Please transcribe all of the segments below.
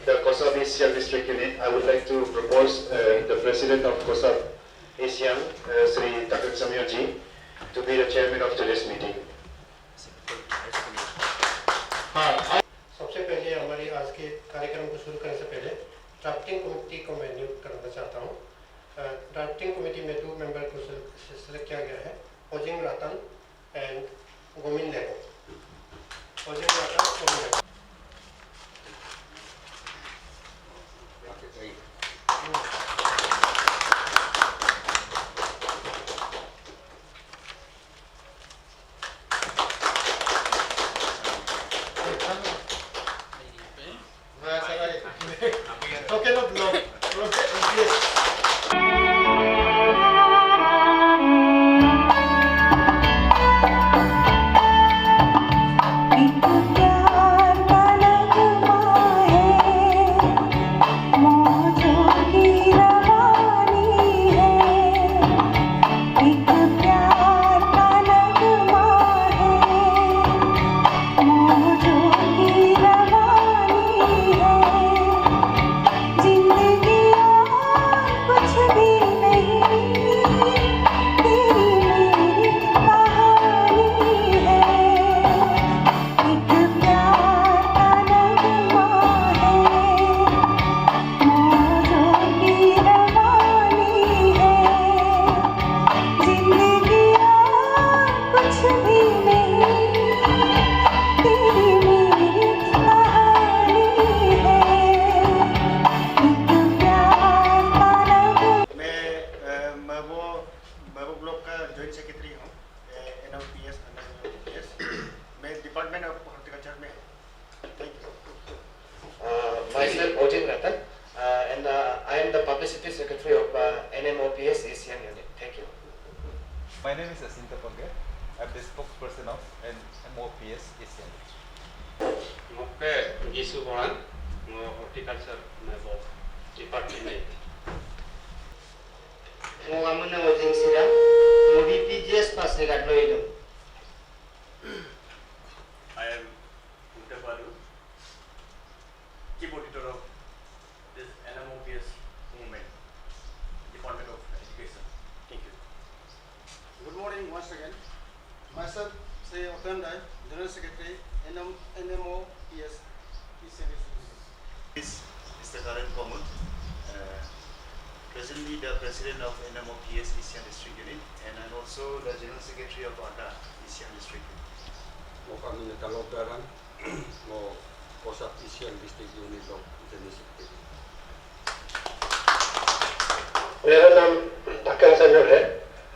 the COSAP Asian District Unit, I would like to propose the President of COSAP Asian, Sri Takut Samyoji, to be the chairman of today's meeting. सबसे पहले हमारी आज के कार्यक्रम को शुरू करने से पहले ड्राफ्टिंग कमेटी को मैं नियुक्त करना चाहता हूँ। ड्राफ्टिंग कमेटी में 2 मेंबर को सिलेक्ट किया गया है, Ojing Ratan and Govind Lego. Ojing Ratan, Govind Lego. Okay, no, yes. Myself, Ojin Ratan, and I am the Publicity Secretary of NMOPS Asian Unit. Thank you. My name is Asinta Pange. I am the spokesperson of NMOPS Asian. Mokke Gisu Boran, Horticulture Department. Mogamuna Ojin Sira, BPGS Pass Negatoido. I am Uttaparu, Chief Auditor of this NMOPS movement, Department of Education. Thank you. Good morning once again. Myself, Sri Otandai, General Secretary, NMOPS. This is the current Komut, presently the President of NMOPS Asian District Unit, and I'm also the General Secretary of ATA Asian District Unit. Kami Talogaran, mo COSAP Asian District Unit of General Secretary. मेरा नाम ढक्कन संजय है।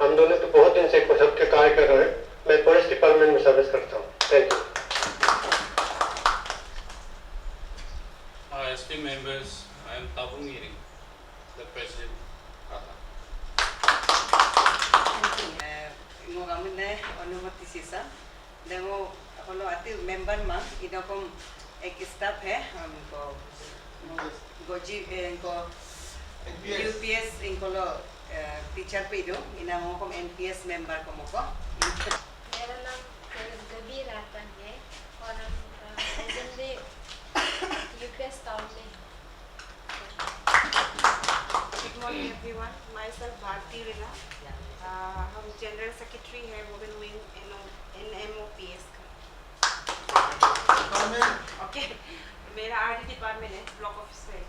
हम दोनों तो बहुत दिन से COSAP के कार्य कर रहे हैं। मैं फॉरेस्ट डिपार्टमेंट में सर्विस करता हूँ। Thank you. Esteemed members, I am Tabung Iring, the President of ATA. Mogamune अनुमति सीसा देखो अपनो आते मेंबर मां इनको एक स्टाफ है हमको गोजी इनको UPS इनको लो टीचर पे दो इन्हें हमको NPS मेंबर को मौका मेरा नाम गबी रातन है और हम प्रेजेंटली UPS टाउन में। Good morning everyone. Myself Bharti Rina. हम जनरल सेक्रेटरी है वुमेन विंग NMOPS का। ओके मेरा RD डिपार्टमेंट है ब्लॉक ऑफिस है।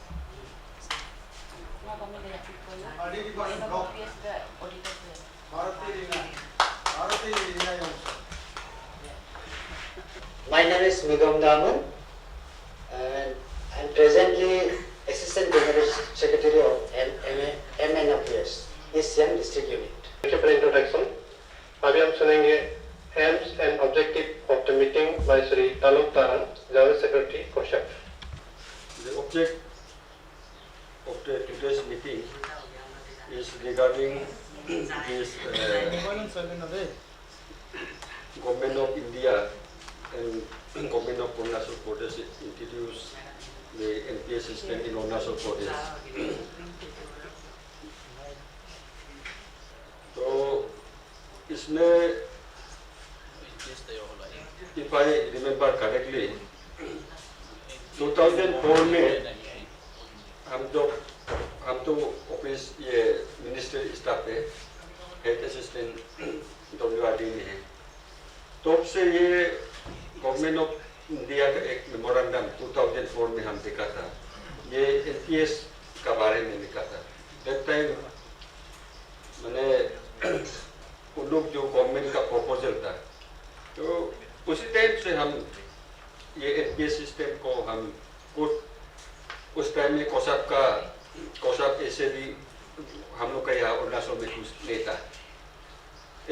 RD department block Bharti Rina My name is Nigam Daman, and I am presently Assistant General Secretary of MNOPS Asian District Unit. Thank you for introduction. अभी हम सुनेंगे aims and objective of the meeting by Sri Taluk Taran, General Secretary COSAP. The object of today's meeting is regarding this Government of India and Government of Arunachal Pradesh introduced the NPS system in Arunachal Pradesh. तो इसमें if I remember correctly 2004 में हम तो office ये ministry staff है, health assistant WRD में है। तब से ये गवर्नमेंट ऑफ इंडिया का एक मेमोरेंडम 2004 में हम देखा था, ये NPS का बारे में लिखा था। दैट टाइम मैंने उन लोग जो गवर्नमेंट का प्रपोजल था, तो उसी टाइम से हम ये NPS सिस्टम को हम उस टाइम में कोसाप ऐसे भी हम लोग का यहाँ अरुणाचल में कुछ नहीं था।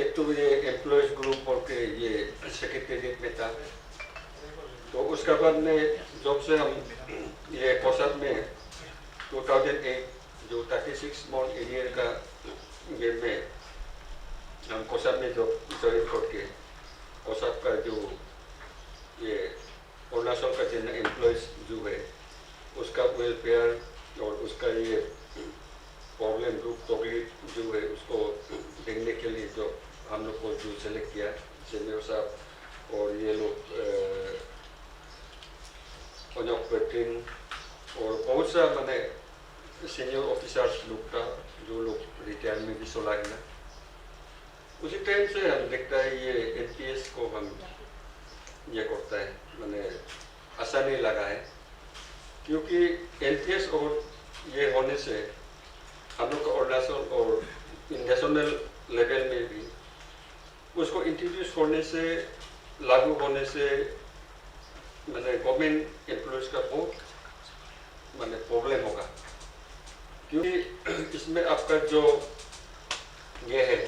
एक तो ये एम्प्लॉयज ग्रुप और के ये सेक्रेटेरिएट में था। तो उसके बाद में जब से हम ये कोसाप में 2008 जो 36 मंथ एरियर का ये में हम कोसाप में जो ज्वाइन करके कोसाप का जो ये अरुणाचल का जिन एम्प्लॉयज जो है उसका वेलफेयर और उसका ये प्रॉब्लम तकलीफ जो है उसको देखने के लिए जो हम लोग को जो सेलेक्ट किया सीनियर साहब और ये लोग और बहुत सा मैंने सीनियर ऑफिसर्स लोग का जो लोग रिटायरमेंट भी चला है ना, उसी टाइम से हम देखता है ये NPS को हम ये करता है, मैंने आसान नहीं लगा है क्योंकि NPS और ये होने से हम लोग का अरुणाचल और नेशनल लेवल में भी उसको इंट्रोड्यूस करने से लागू होने से मैंने गवर्नमेंट एम्प्लॉयज का बहुत मैंने प्रॉब्लम होगा, क्योंकि इसमें आपका जो ये है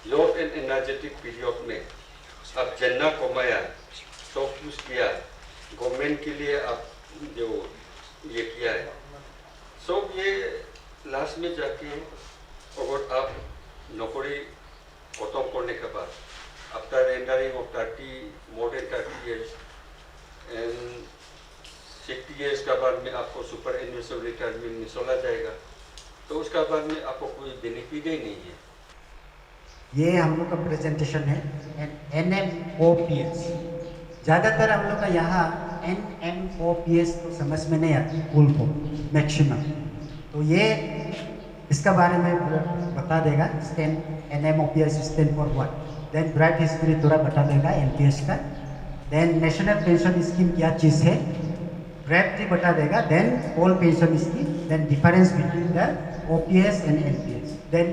लोड एंड एनर्जेटिक पीरियड में आप जितना कमाया सब कुछ किया गवर्नमेंट के लिए आप जो ये किया है सब ये लास्ट में जाके अगर आप नौकरी खत्म करने के बाद after rendering of more than 30 years and 60 years का बाद में आपको सुपर एनुअल रिटायरमेंट में चला जाएगा, तो उसका बाद में आपको कोई बेनिफिट ही नहीं है। ये हम लोग का प्रेजेंटेशन है NMOPS। ज़्यादातर हम लोग का यहाँ NMOPS तो समझ में नहीं आती फुल को मैक्सिमम, तो ये इसका बारे में बता देगा। NMOPS stand for what, then brief history थोड़ा बता देगा NPS का, देन नेशनल पेंशन स्कीम क्या चीज़ है ब्राइट बता देगा, then old pension scheme, then difference between the OPS and NPS, then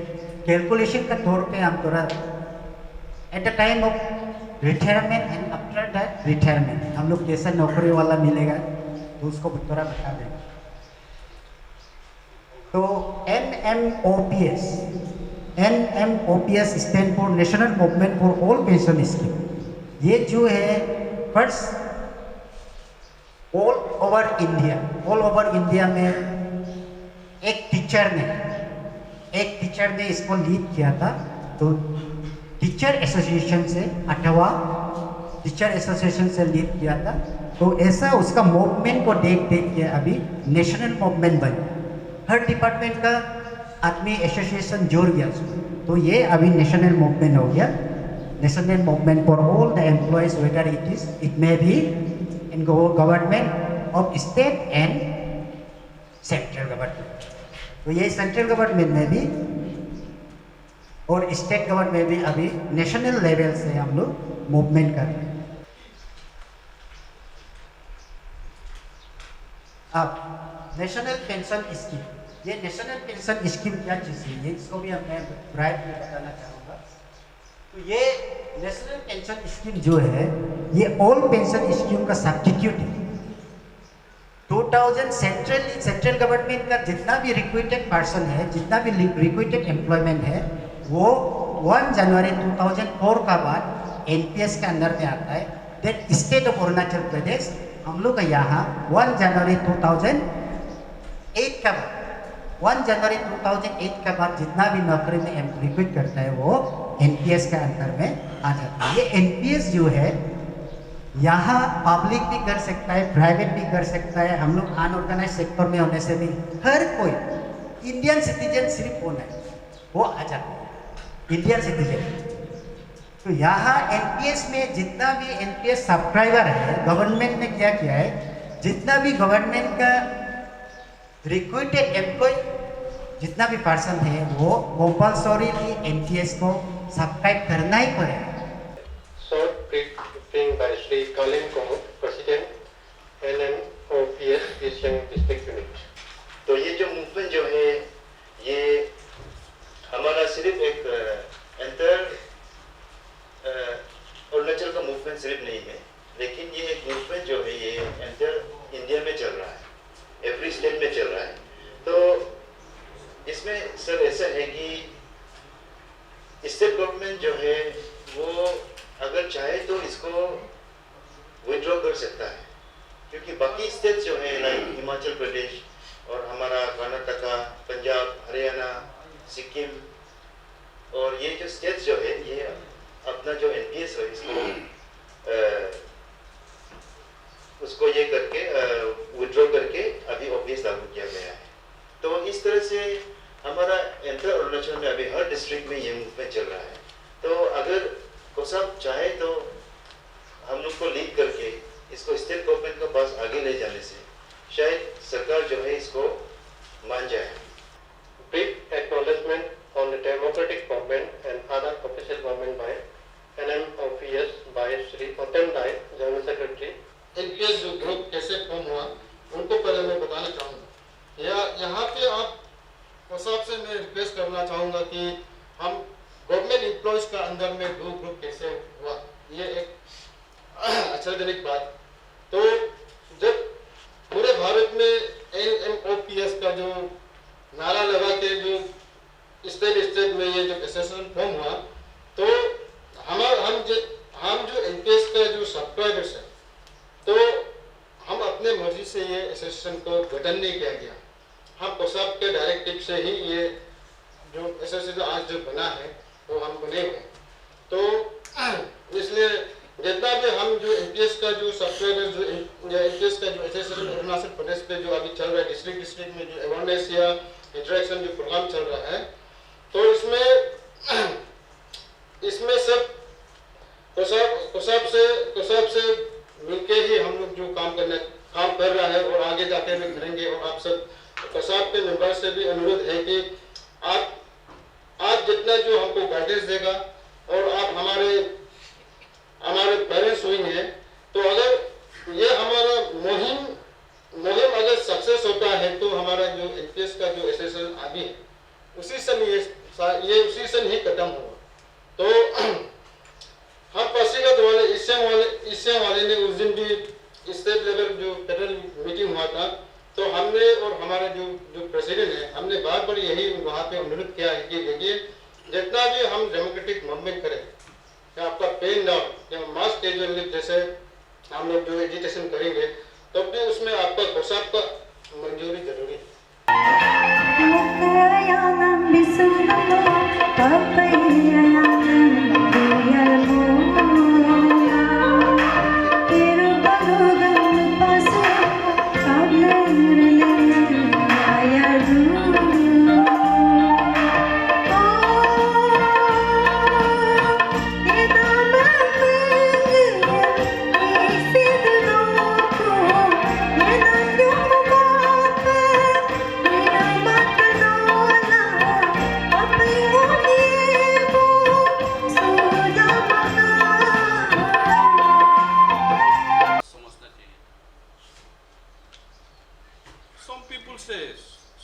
calculation का तौर पे हम थोड़ा at the time of retirement and after that retirement हम लोग कैसा नौकरी वाला मिलेगा तो उसको थोड़ा बता देंगे। तो NMOPS stand for national movement for all pension scheme. ये जो है फर्स्ट ऑल ओवर इंडिया में एक टीचर ने इसको लीड किया था। तो टीचर एसोसिएशन से 8वां टीचर एसोसिएशन से लीड किया था। तो ऐसा उसका मूवमेंट को देख के अभी नेशनल मूवमेंट बना, हर डिपार्टमेंट का आदमी एसोसिएशन जोड़ गया उसको, तो ये अभी नेशनल मूवमेंट हो गया। National movement for all the employees whether it may be in government of state and central government. तो ये सेंट्रल गवर्नमेंट में भी और स्टेट गवर्नमेंट में भी अभी नेशनल लेवल से हम लोग मूवमेंट कर रहे हैं। अब नेशनल पेंशन स्कीम, ये नेशनल पेंशन स्कीम क्या चीज़ है, ये इसको भी मैं ब्राइट में बताना चाहूँगा। तो ये नेशनल पेंशन स्कीम जो है ये ऑल पेंशन स्कीम का सब्स्टिट्यूट है। 2000 सेंट्रल गवर्नमेंट का जितना भी रिक्रूटेड पर्सन है, जितना भी रिक्रूटेड एम्प्लॉयमेंट है, वो 1 जनवरी 2004 का बाद NPS के अंदर में आता है। Then state of Arunachal Pradesh हम लोग का यहाँ 1 जनवरी 2008 का बाद 1 जनवरी 2008 के बाद जितना भी नौकरी में रिक्रूट करता है वो NPS के अंदर में आ जाता है। ये NPS जो है यहाँ पब्लिक भी कर सकता है, प्राइवेट भी कर सकता है। हम लोग अनऑर्गेनाइज सेक्टर में होने से भी हर कोई इंडियन सिटीजन सिर्फ होना है वो आ जाता है इंडियन सिटीजन। तो यहाँ NPS में जितना भी NPS सब्सक्राइबर है, गवर्नमेंट ने क्या किया है, जितना भी गवर्नमेंट का रिक्रूटेड एम्प्लॉय जितना भी पर्सन है वो कंपल्सरीली एनपीएस को सब्सक्राइब करना ही पड़ेगा। Short briefing by Shri Kalin Kumar, President NMOPS East Siang District Unit. तो ये जो मूवमेंट जो है ये हमारा सिर्फ एक एंटर अरुणाचल का मूवमेंट सिर्फ नहीं है, लेकिन ये एक मूवमेंट जो है ये एंटर इंडिया में चल रहा है, एवरी स्टेट में चल रहा है। तो इसमें सर ऐसा है कि स्टेट गवर्नमेंट जो है वो अगर चाहे तो इसको विड्रॉ कर सकता है, क्योंकि बाकी स्टेट जो है लाइक हिमाचल प्रदेश और हमारा कर्नाटका, पंजाब, हरियाणा, सिक्किम और ये जो स्टेट्स जो है ये अपना जो एनपीएस है इसको उसको ये करके विड्रॉ करके अभी ओपीएस लागू किया गया है। तो इस तरह से हमारा एंटर अरुणाचल में अभी हर डिस्ट्रिक्ट में ये मूवमेंट चल रहा है। तो अगर कोसाप चाहे तो हम लोग को लीड करके इसको स्टेट गवर्नमेंट के पास आगे ले जाने से शायद सरकार जो है इसको मान जाए। Brief acknowledgement on the democratic government and other official government by NMOPS by Shri Uttam Dai, General Secretary. NPS जो ग्रुप कैसे फॉर्म हुआ उनको पहले मैं बताना चाहूँगा। यहाँ पे आप कोसाप से मैं रिक्वेस्ट करना चाहूँगा कि हम गवर्नमेंट एम्प्लॉयज का अंदर में दो ग्रुप कैसे हुआ, ये एक आश्चर्यजनक बात। तो जब पूरे भारत में एनएमओपीएस का जो नारा लगा के जो स्टेट में ये जो एसोसिएशन फॉर्म हुआ, तो हम जो एनपीएस का जो सब्सक्राइबर्स है तो हम अपने मर्जी से ये एसोसिएशन को गठन नहीं किया गया। हम कोसाप के डायरेक्टिव से ही ये जो एसोसिएशन आज जो बना है वो हम बने हुए। तो इसलिए जितना भी हम जो एनपीएस का जो सब्सक्राइबर जो एनपीएस का जो एसोसिएशन अरुणाचल प्रदेश पे जो अभी चल रहा है डिस्ट्रिक्ट में जो अवेयरनेस या इंटरेक्शन जो प्रोग्राम चल रहा है, तो इसमें सब कोसाप से मिलके ही हम लोग जो काम कर रहा है और आगे जाके भी करेंगे। और आप सब कोसाप के मेंबर से भी अनुरोध है कि आप जितना जो हमको गाइडेंस देगा और आप हमारे पेरेंट्स हुए, तो अगर ये हमारा मुहिम अगर सक्सेस होता है तो हमारा जो एनपीएस का जो एसोसिएशन अभी है उसी सन ही खत्म होगा। तो हम पासीघाट वाले ईस्ट वाले ने उस दिन भी स्टेट लेवल जो फेडरल मीटिंग हुआ था, तो हमने और हमारे जो प्रेसिडेंट है हमने बार यही वहाँ पे अनुरोध किया है कि देखिए जितना भी हम डेमोक्रेटिक मूवमेंट करें, आपका पेन डाउन या मास कैजुअल लीव जैसे हम लोग जो एजुकेशन करेंगे तो भी उसमें आपका कोसाप का मंजूरी जरूरी है।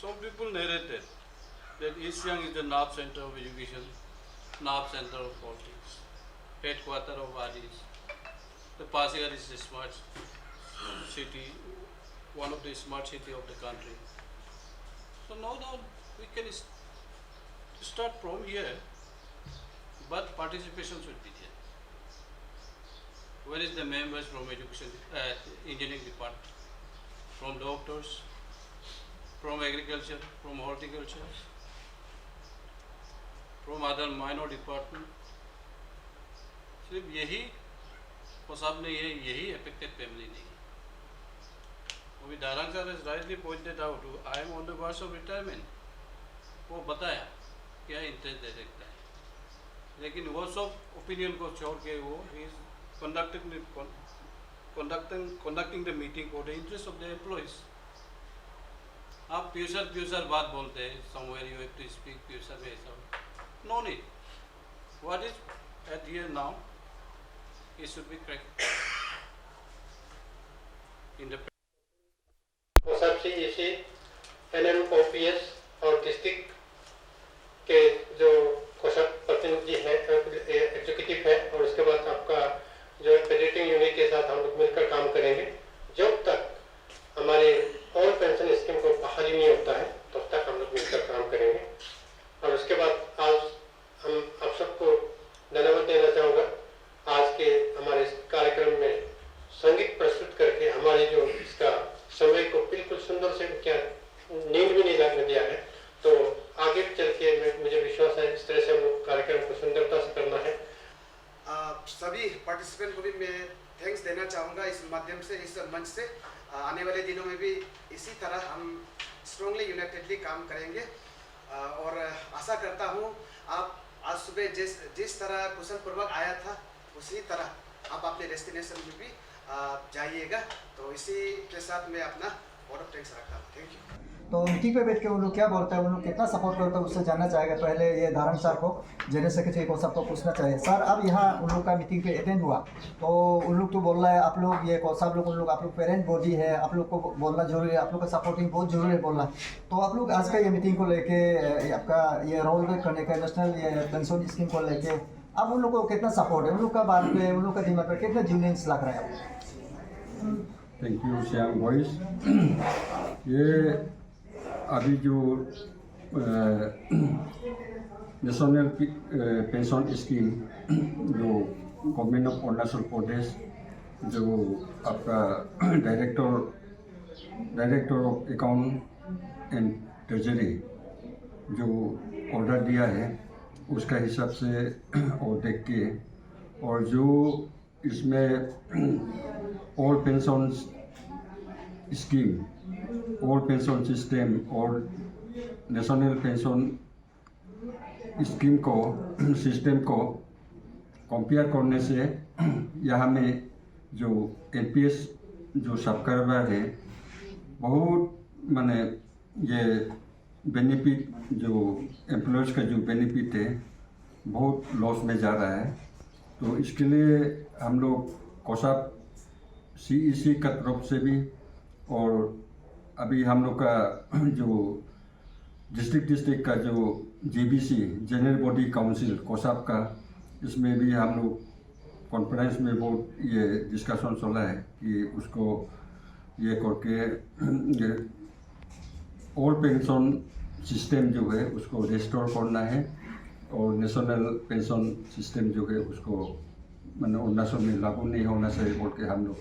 Some people narrated that East Siang is the nerve center of education, nerve center of politics, headquarter of RDs. The Pasighat is a smart city, one of the smart city of the country. So now we can start from here, but participation should be there. Where is the members from education, engineering department, from doctors, from agriculture, from horticulture, from other minor department? सिर्फ यही कोसाप ने यही affected family नहीं है। अभी Darang sir has rightly pointed out, I am on the verge of retirement. वो बताया क्या इंटरेस्ट दे सकता है, लेकिन वो सब ओपिनियन को छोड़ के वो is conducting the meeting for the interest of the employees. आप प्यूसर बात बोलते हैं, somewhere you have to speak प्यूसर में ऐसा no need. What is at here now it should be correct in the COSAP CEC NMOPS और डिस्ट्रिक्ट के जो कोसाप प्रतिनिधि है एग्जीक्यूटिव है, और उसके बाद आपका जो पेडिटिंग यूनिट के साथ हम लोग मिलकर काम करेंगे. जब तक हमारे ऑल पेंशन स्कीम को बहाली नहीं होता है तब तक हम लोग मिलकर काम करेंगे. और उसके बाद आज हम आप सबको धन्यवाद देना चाहूँगा. आज के हमारे इस कार्यक्रम में संगीत प्रस्तुत करके हमारे जो इसका समय को बिल्कुल सुंदर से क्या नींद भी नहीं लगने दिया है. तो आगे चल के मुझे विश्वास है इस तरह से हम लोग कार्यक्रम को सुंदरता से करना है. सभी पार्टिसिपेंट को भी मैं थैंक्स देना चाहूँगा इस माध्यम से, इस मंच से. आने वाले दिनों में भी इसी तरह हम स्ट्रांगली यूनाइटेडली काम करेंगे. और आशा करता हूँ आप आज सुबह जिस तरह कुशलपूर्वक आया था उसी तरह आप अपने डेस्टिनेशन में भी जाइएगा. तो इसी के साथ मैं अपना वर्ड ऑफ थैंक्स रखता हूँ. Thank you. तो मीटिंग पे बैठ के वो लोग क्या बोलता है, वो लोग कितना सपोर्ट करता है, उससे जानना चाहेगा. पहले ये धारण सर को, जनरल सेक्रेटरी को, सबको पूछना चाहिए. सर अब यहाँ उन लोग का मीटिंग पे अटेंड हुआ तो उन लोग तो बोल रहा है आप लोग ये सब लोग उन लोग आप लोग पेरेंट बॉडी है, आप लोग को बोलना जरूरी है, आप लोग का सपोर्टिंग बहुत जरूरी है बोलना. तो आप लोग आज का ये मीटिंग को लेके आपका ये रोल करने का नेशनल ये पेंशन स्कीम को लेके अब उन लोग को कितना सपोर्ट है, उन लोग का बात पे, उन लोग का दिमाग पे कितना जीनियस लग रहा है. Thank you Shyam voice. ये अभी जो नेशनल पेंशन स्कीम जो गवर्नमेंट ऑफ अरुणाचल प्रदेश जो आपका director of account and treasury जो ऑर्डर दिया है उसका हिसाब से और देख के, और जो इसमें all pension scheme, all pension system और नेशनल पेंशन स्कीम को सिस्टम को कंपेयर करने से यहाँ में जो NPS जो सब्सक्राइबर है बहुत माने ये बेनिफिट जो एम्प्लॉयज़ का जो बेनिफिट है बहुत लॉस में जा रहा है. तो इसके लिए हम लोग कोसाप CEC का तरफ से भी और अभी हम लोग का जो डिस्ट्रिक्ट का जो JBC जनरल बॉडी काउंसिल कोसाप का, इसमें भी हम लोग कॉन्फ्रेंस में बहुत ये डिस्कशन चला है कि उसको ये करके ऑल पेंशन सिस्टम जो है उसको रिस्टोर करना है और नेशनल पेंशन सिस्टम जो है उसको मैंने अरुणाचल में लागू नहीं होना चाहिए बोल के हम लोग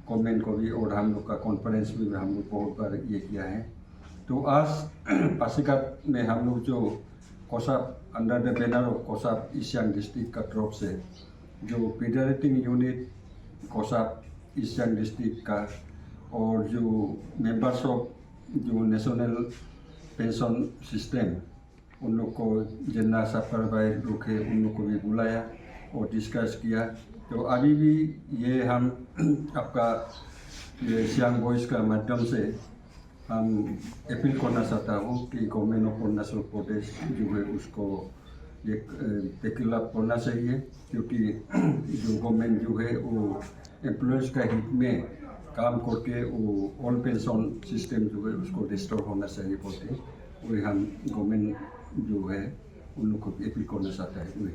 गवर्नमेंट को भी और हम लोग का कॉन्फ्रेंस में भी हम लोग बहुत बार ये किया है. तो आज पासीघाट में हम लोग जो COSAP under the banner of COSAP East Siang district का तरफ से जो federating unit COSAP East Siang district का और जो मेंबर्स ऑफ जो नेशनल पेंशन सिस्टम उन लोग को जितना सफर लोग है उन लोग को भी बुलाया और डिस्कस किया. तो अभी भी ये हम आपका ये सियांग वॉइस का माध्यम से हम अपील करना चाहता हूँ कि गवर्नमेंट ऑफ अरुणाचल प्रदेश जो है उसको ये टेकल अप करना चाहिए, क्योंकि जो गवर्नमेंट जो है वो एम्प्लॉयज़ का हित में काम करके वो ऑल पेंशन सिस्टम जो है उसको रिस्टोर होना चाहिए बोलते वही हम गवर्नमेंट जो है उन लोग को अपील करना चाहता है वही.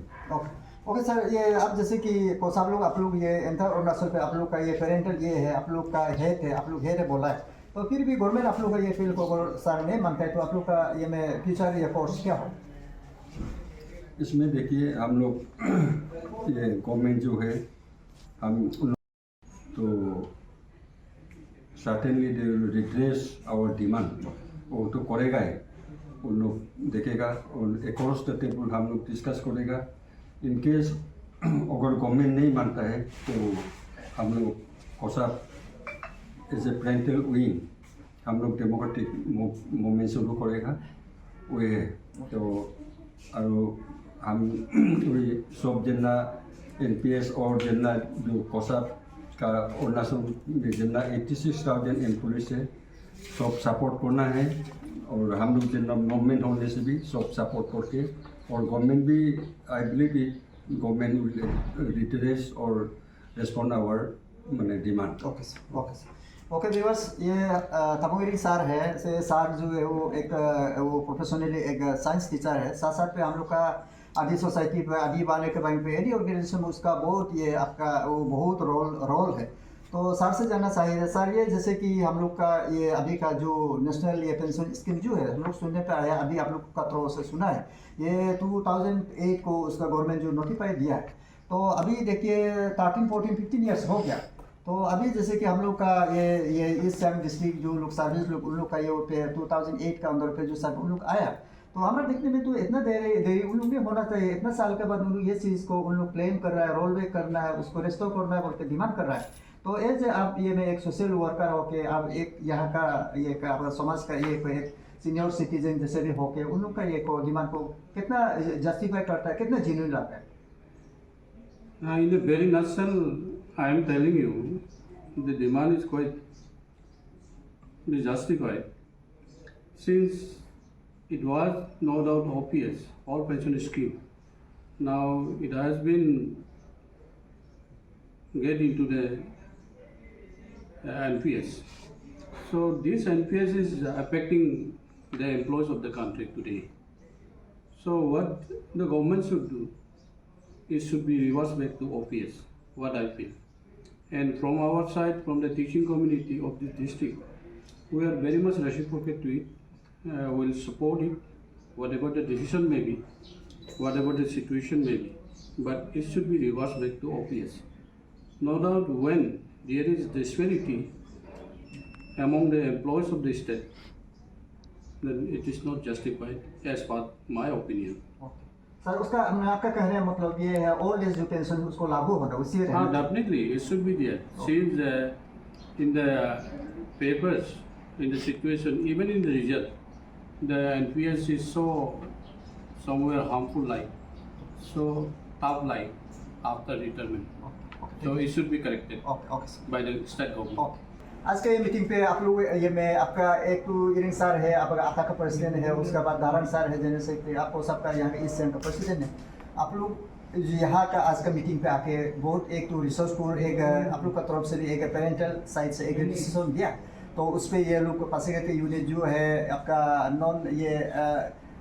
ओके सर, ये आप जैसे कि कोसाप लोग आप लोग ये एंटर अरुणाचल पे आप लोग का ये पेरेंटल ये है, आप लोग का हेड है, आप लोग हेड है बोला है, तो फिर भी गवर्नमेंट आप लोग का ये फील्ड को अगर सर नहीं मानता है तो आप लोग का ये में फ्यूचर ये कोर्स क्या हो? इसमें देखिए हम लोग ये गवर्नमेंट जो है हम तो certainly they will redress our demand, वो तो करेगा ही, उन लोग देखेगा और अक्रॉस द टेबल हम लोग डिस्कस करेगा. इन केस अगर गवर्नमेंट नहीं मानता है तो हम लोग कोसाप एज ए पेरेंटल विंग हम लोग डेमोक्रेटिक मूवमेंट शुरू करेगा वो है. तो और हम वही सब जितना NPS और जितना जो कोसाप का अरुणाचल में जितना 86,000 एम्प्लॉयज़ है सब सपोर्ट करना है और हम लोग जितना गवर्नमेंट होने से भी सब सपोर्ट करके और गवर्नमेंट भी आई बिलीव गवर्नमेंट विल रिटरेस और रेस्पॉन्ड आवर मैंने demand. Okay sir, okay sir. Okay viewers, ये तपोगिरी सर है। से सर जो है वो एक वो प्रोफेशनली एक साइंस टीचर है। साथ साथ पे हम लोग का आदि सोसाइटी पे आदि वाले के बैंक पे एनी ऑर्गेनाइजेशन में उसका बहुत ये आपका वो बहुत रोल है। तो सर से जानना चाहिए सर, ये जैसे कि हम लोग का ये अभी का जो नेशनल ये पेंशन स्कीम जो है हम लोग सुनने पे आया, अभी आप लोग का थ्रू से सुना है, ये 2008 को उसका गवर्नमेंट जो नोटिफाई दिया है। तो अभी देखिए 13, 14, 15 ईयर्स हो गया। तो अभी जैसे कि हम लोग का ये ईस्ट सियांग डिस्ट्रिक्ट जो लोग सर्विस लोग उन लोग का ये 2008 का अंदर पे जो सब उन लोग आया, तो हमारे देखने में तो इतना देरी उन लोग भी होना चाहिए। इतना साल के बाद उन लोग ये चीज़ को उन लोग क्लेम कर रहा है, रोल बैक करना है, उसको रेस्टोर करना है बोल के डिमांड कर रहा है। तो एज आप ये में एक सोशल वर्कर होके आप एक यहाँ का ये का समाज का ये एक सीनियर सिटीजन जैसे भी होके उन लोग का ये को डिमांड को कितना जस्टिफाई करता है, कितना जेन्युइन लगता है? In a very nutshell, I am telling you, the demand is quite justified, since it was no doubt OPS, all pension scheme. Now it has been get into the NPS. So this NPS is affecting the employees of the country today. So what the government should do, it should be reversed back to OPS, what I feel. And from our side, from the teaching community of this district, we are very much reciprocate to it. We'll support it, whatever the decision may be, whatever the situation may be. But it should be reversed back to OPS. No doubt when there is disparity among the employees of the state, then it is not justified as per my opinion. Sir उसका आपका कहने का मतलब ये है old age जो pension उसको लागू होना उसी हाँ, definitely it should be there. Since in the papers, in the situation, even in the result, the NPS is so somewhere harmful like, so tough like after retirement. So it should be corrected by the state government. आज के meeting पे आप लोग ये में आपका एक तो इरिंग सर है, आपका आता का प्रेसिडेंट है, उसके बाद दारन सर है जनरल सेक्रेटरी, आपको सबका यहाँ का ईस्ट सियांग का प्रेसिडेंट है। आप लोग यहाँ का आज का मीटिंग पे आके बहुत एक तो रिसोर्सफुल एक आप लोग का तरफ से भी एक पेरेंटल साइड से एक डिसीजन दिया। तो उस पर ये लोग पासीघाट यूनिट जो है आपका नॉन ये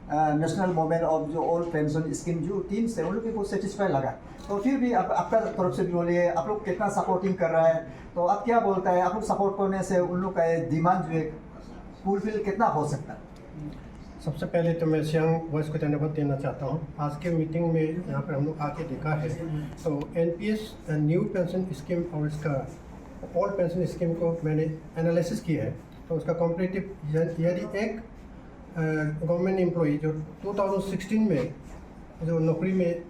नेशनल मूवमेंट ऑफ जो ओल्ड पेंशन स्कीम जो टीम से उन लोग को सेटिस्फाई लगा। तो फिर भी आपका तरफ से भी बोलिए आप लोग कितना सपोर्टिंग कर रहा है, तो आप क्या बोलता है, आप लोग सपोर्ट करने से उन लोग का डिमांड जो है फुलफिल कितना हो सकता है? सबसे पहले तो मैं सियांग वॉइस को धन्यवाद देना चाहता हूँ। आज के मीटिंग में यहाँ पर हम लोग आके देखा है तो NPS न्यू पेंशन स्कीम और इसका ओल्ड पेंशन स्कीम को मैंने एनालिसिस किया है। तो उसका कॉम्परेटिव यदि एक गवर्नमेंट एम्प्लॉई जो 2016 में जो नौकरी में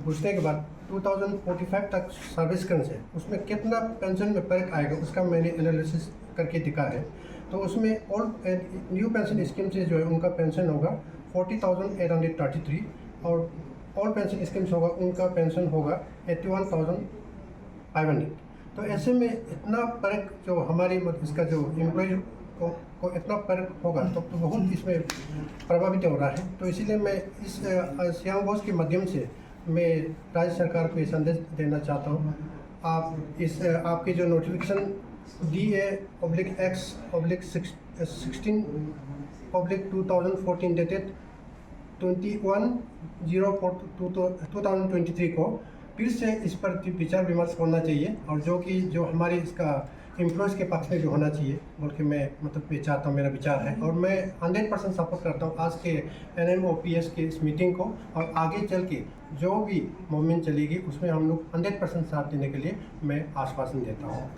घुसने के बाद 2045 तक सर्विस करने से उसमें कितना पेंशन में फर्क आएगा उसका मैंने एनालिसिस करके दिखा है। तो उसमें ओल्ड न्यू पेंशन स्कीम से जो है उनका पेंशन होगा 40,833 और ओल्ड पेंशन स्कीम से होगा उनका पेंशन होगा 81,500। तो ऐसे में इतना फर्क जो हमारी इसका जो एम्प्लॉय को इतना फर्क होगा तो बहुत इसमें प्रभावित हो रहा है। तो इसीलिए मैं इस सियांग वॉइस के माध्यम से मैं राज्य सरकार को ये संदेश देना चाहता हूँ, आप इस आपके जो नोटिफिकेशन DA/16/2014 डेटेड 21/04/2023 को फिर से इस पर विचार विमर्श होना चाहिए और जो हमारे इसका एम्प्लॉयज़ के पक्ष में भी होना चाहिए बोल के मैं मतलब ये चाहता हूँ, मेरा विचार है। और मैं 100% सपोर्ट करता हूँ आज के NMOPS के इस मीटिंग को और आगे चल के जो भी मूवमेंट चलेगी उसमें हम लोग 100% साथ देने के लिए मैं आश्वासन देता हूँ।